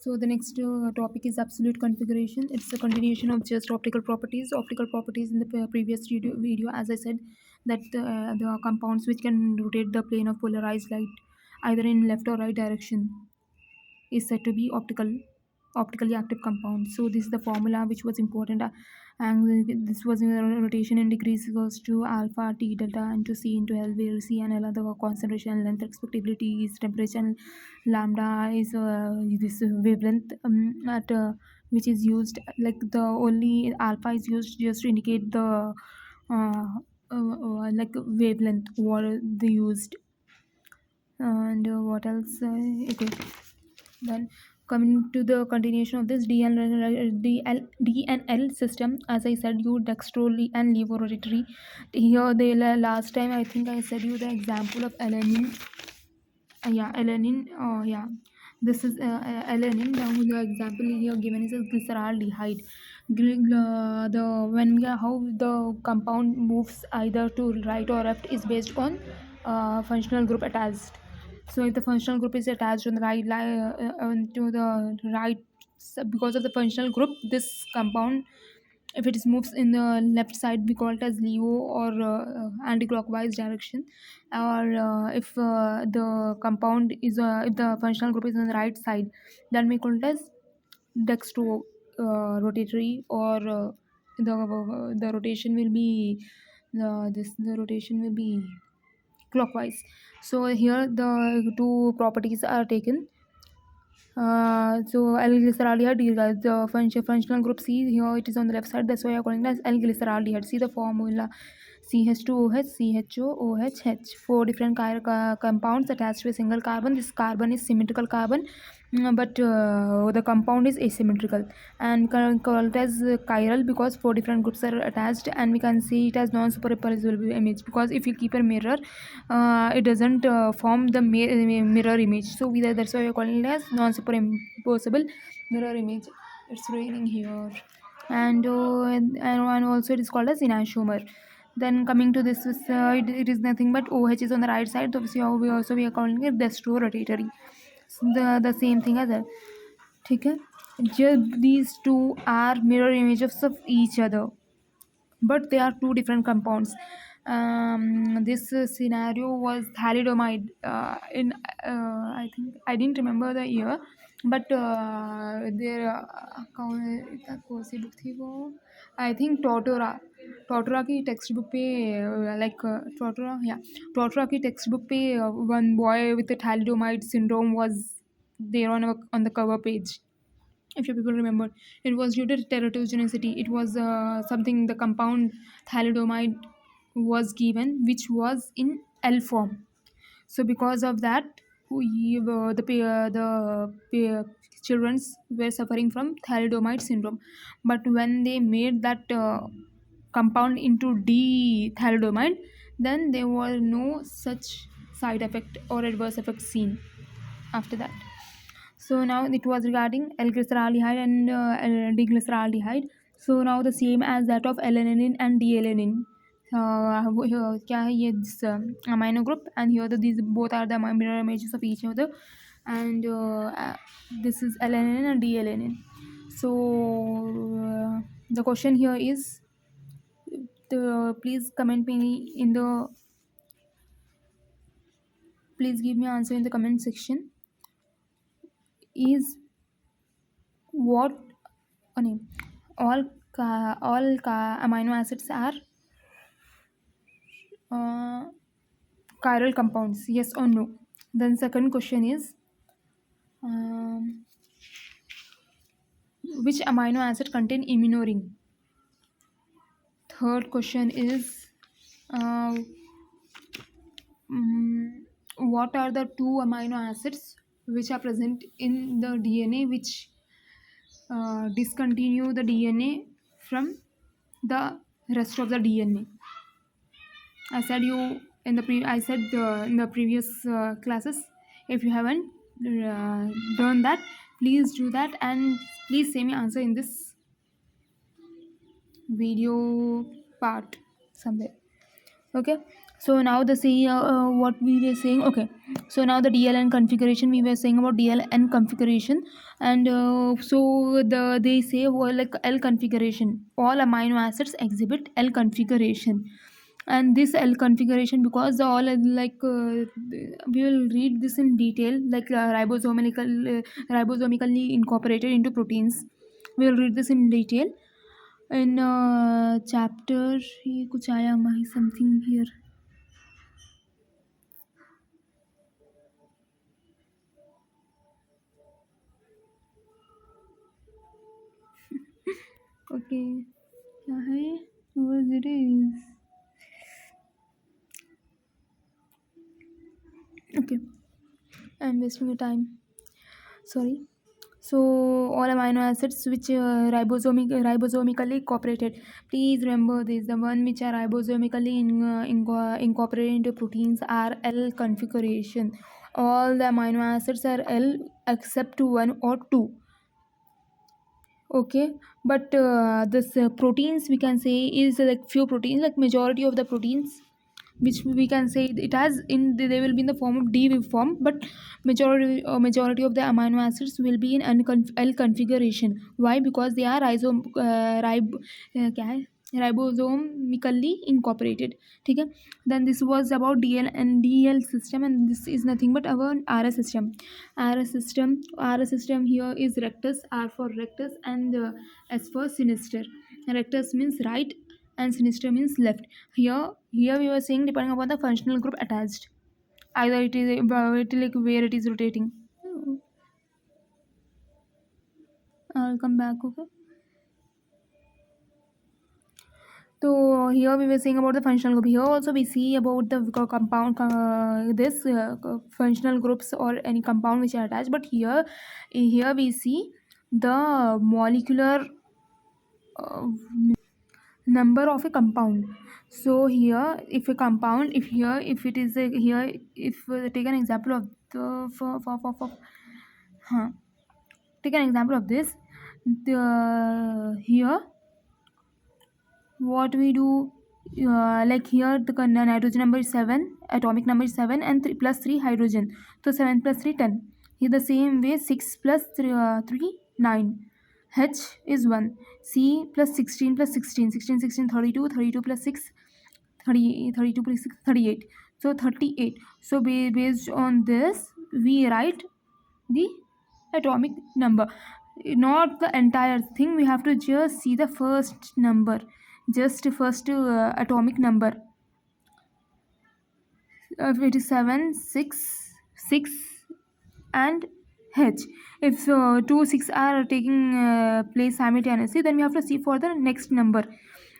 So the next topic is absolute configuration. It's a continuation of just optical properties. Optical properties in the previous video, as I said, that the compounds which can rotate the plane of polarized light either in left or right direction is said to be optically active compound. So this is the formula which was important, and this was in rotation in degrees equals to alpha t delta into c into L, where c and L are the concentration and length respectively is temperature, and lambda is this wavelength at which is used, like the only alpha is used just to indicate the like wavelength what they used. And what else? Okay, then coming to the continuation of this D and L system, as I said you, dextro and levorotatory. Here the last time I think I said you the example of alanine. Yeah, alanine. Oh yeah, this is alanine. The example here given is a glyceraldehyde. The when we how the compound moves either to right or left is based on functional group attached. So if the functional group is attached on the to the right, because of the functional group, this compound, if it is moves in the left side, we call it as levo or anti-clockwise direction. Or if the compound is if the functional group is on the right side, then we call it as dextro rotatory, or the rotation will be the rotation will be clockwise. So here the two properties are taken. So L-glyceraldehyde, the functional group C, here it is on the left side, that's why I am calling it as L-glyceraldehyde. See the formula: CH2OH, CHO, OH, H. Four different compounds attached to a single carbon. This carbon is symmetrical carbon, but the compound is asymmetrical, and we can call it as chiral because four different groups are attached, and we can see it as non-superimposable image, because if you keep a mirror, it doesn't form the mirror image. So that's why we are calling it as non-superimposable mirror image. It's raining here. And also it is called as enantiomer. Then coming to this, it is nothing but OH is on the right side, so we are calling it dextro-rotatory. So the same thing as that. Okay, just these two are mirror images of each other, but they are two different compounds. This scenario was thalidomide in I think I didn't remember the year, but there कौन सी book थी वो, I think टोटोरा की text book पे, like टोटोरा की text book पे one boy with thalidomide syndrome was there on the cover page. If you people remember, it was due to teratogenicity. It was something, the compound thalidomide was given, which was in L form. So because of that, the children were suffering from thalidomide syndrome. But when they made that compound into D thalidomide, then there was no such side effect or adverse effect seen after that. So now it was regarding L-glyceraldehyde and D-glyceraldehyde. So now the same as that of L-alanine and D-alanine. क्या है ये this amino group, and here these both are the mirror images of each other, and this is L-alanine and D-alanine. So the question here is, please comment me in the please give me answer in the comment section. Is what all amino acids are chiral compounds, yes or no? Then second question is, which amino acid contain immunoring? Third question is, what are the two amino acids which are present in the DNA which discontinue the DNA from the rest of the DNA? I said you in the in the previous classes. If you haven't done that, please do that, and please say me answer in this video part somewhere. Okay, So now the say what we were saying. Okay, so now the DLN configuration, we were saying about DLN configuration. And they say, well, like L configuration, all amino acids exhibit L configuration. And this L configuration, because all we will read this in detail, like ribosomically incorporated into proteins. We will read this in detail in chapter, ये कुछ आया something here. Okay, क्या है, what it is. Okay, I'm wasting your time, sorry. So all amino acids which ribosomically incorporated, please remember this, the one which are ribosomically incorporated into proteins are L configuration. All the amino acids are L except one or two. Okay, but this proteins, we can say, is like few proteins, like majority of the proteins which we can say it has in they will be in the form of D form, but majority of the amino acids will be in L configuration. Why? Because they are क्या है, ribosomically incorporated. ठीक है. Then this was about DL and DL system, and this is nothing but our RS system. RS system here is rectus, R for rectus, and S for sinister. Rectus means right and sinister means left. Here we were saying depending upon the functional group attached, either it is like where it is rotating. I'll come back. Okay, so here we were saying about the functional group. Here also we see about the compound, this functional groups or any compound which are attached. But here we see the molecular number of a compound. So here, if a compound, if it is here, if take an example of the take an example of this. Here what we do, like here the nitrogen number is 7, atomic number is 7, and 3 plus 3 hydrogen, so 7 plus 3 10. Here the same way 6 plus 3 9, H is 1, C plus 16 plus 16 16 16 32, 32 plus 6 30, 32 plus 6 38, so 38. So based on this we write the atomic number, not the entire thing. We have to just see the first number, just first atomic number. It is 7 6 6 and H. If 2 6 are taking place simultaneously, then we have to see for the next number.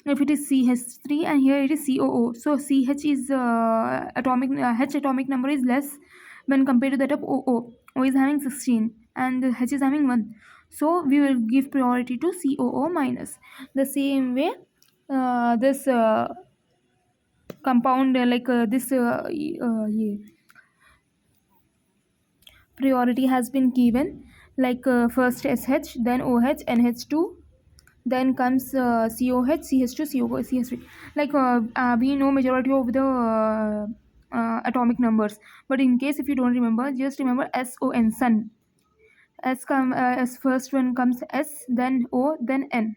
If it is CH3 and here it is COO, so CH is atomic H atomic number is less when compared to that of OO. O is having 16 and H is having 1, so we will give priority to COO minus. The same way this compound this yeah, priority has been given, like first SH, then OH, NH2, then comes COH, CH2, CO, CH3. Like we know majority of the atomic numbers, but in case if you don't remember, just remember SON, sun. As first one comes S, then O, then N.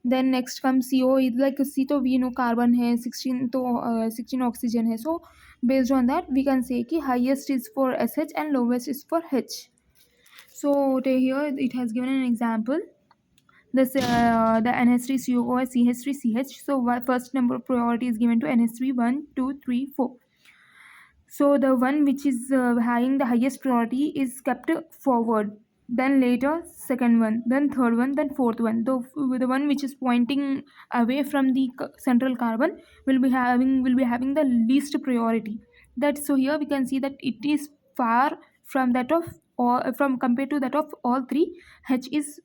Then next comes CO, like C तो we know carbon है, 16 तो 16 oxygen है. So based on that we can say कि highest is for SH and lowest is for H. So here it has given an example. This the NH3 COO CH3 CH. So first number of priority is given to NH3 1 2 3 4. So the one which is having the highest priority is kept forward. Then later second one, then third one, then fourth one. The one which is pointing away from the central carbon will be having the least priority. That so here we can see that it is far from that of, or from compared to that of all three. H is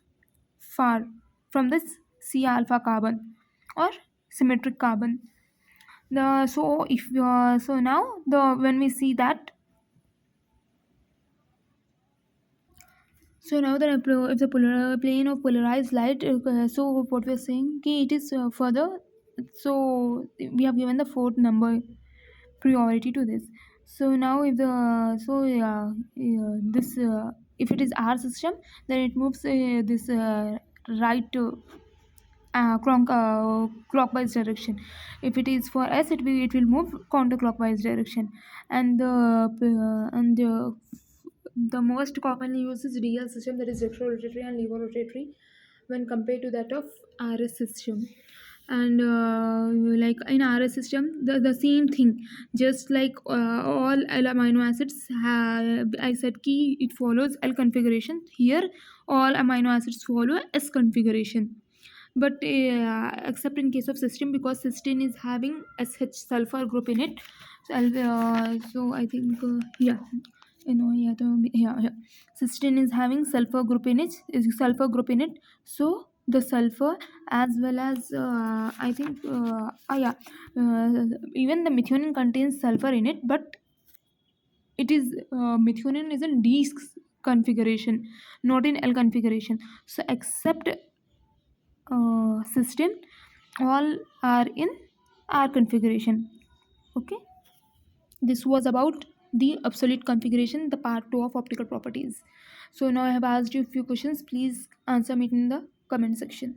far from this C alpha carbon or symmetric carbon. So now when we see that, so now that if the plane of polarized light, so what we are saying, it is further. So we have given the fourth number. priority to this. So now if the so this if it is R system, then it moves this right to clockwise direction. If it is for S, it will move counterclockwise direction. And the most commonly used is DL system, that is retrorotatory and levorotatory, when compared to that of RS system. And like in RS system, the same thing, just like all L amino acids I said key, it follows L configuration. Here all amino acids follow S configuration, but except in case of cysteine, because cysteine is having SH sulfur group in it. So I think yeah, yeah. Cysteine is having sulfur group in it, so the sulfur, as well as I think yeah, even the methionine contains sulfur in it, but it is methionine is in D configuration, not in L configuration. So except system, all are in R configuration. Okay, this was about the obsolete configuration, the part 2 of optical properties. So now I have asked you a few questions, please answer me in the comment section.